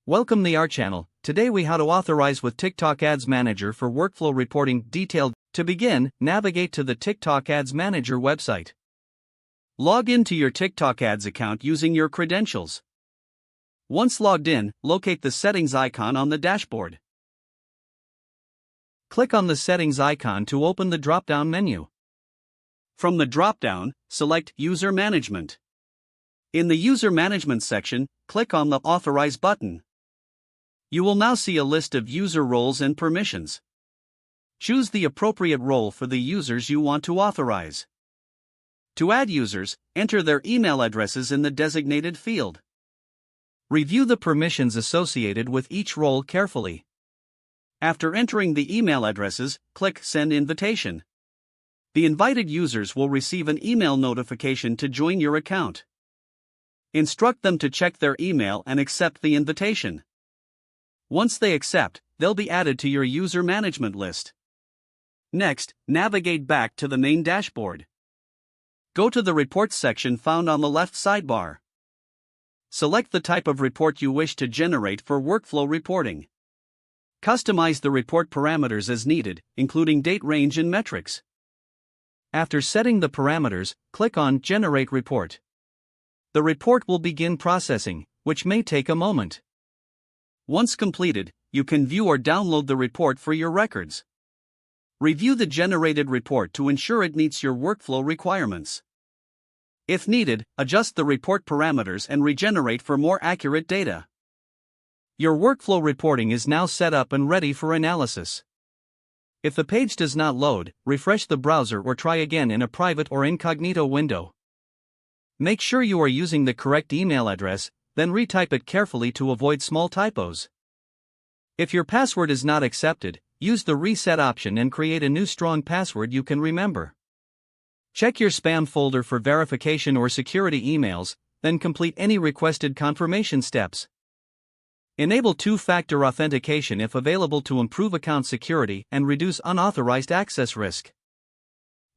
Welcome to our channel. Today we how to authorize with TikTok Ads Manager for workflow reporting detailed. To begin, navigate to the TikTok Ads Manager website. Log into your TikTok Ads account using your credentials. Once logged in, locate the settings icon on the dashboard. Click on the settings icon to open the drop-down menu. From the drop-down, select User Management. In the User Management section, click on the Authorize button. You will now see a list of user roles and permissions. Choose the appropriate role for the users you want to authorize. To add users, enter their email addresses in the designated field. Review the permissions associated with each role carefully. After entering the email addresses, click Send Invitation. The invited users will receive an email notification to join your account. Instruct them to check their email and accept the invitation. Once they accept, they'll be added to your user management list. Next, navigate back to the main dashboard. Go to the Reports section found on the left sidebar. Select the type of report you wish to generate for workflow reporting. Customize the report parameters as needed, including date range and metrics. After setting the parameters, click on Generate Report. The report will begin processing, which may take a moment. Once completed, you can view or download the report for your records. Review the generated report to ensure it meets your workflow requirements. If needed, adjust the report parameters and regenerate for more accurate data. Your workflow reporting is now set up and ready for analysis. If the page does not load, refresh the browser or try again in a private or incognito window. Make sure you are using the correct email address, then retype it carefully to avoid small typos. If your password is not accepted, use the reset option and create a new strong password you can remember. Check your spam folder for verification or security emails, then complete any requested confirmation steps. Enable two-factor authentication if available to improve account security and reduce unauthorized access risk.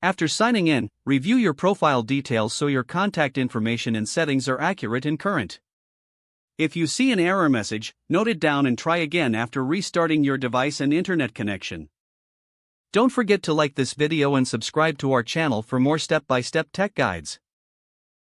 After signing in, review your profile details so your contact information and settings are accurate and current. If you see an error message, note it down and try again after restarting your device and internet connection. Don't forget to like this video and subscribe to our channel for more step-by-step tech guides.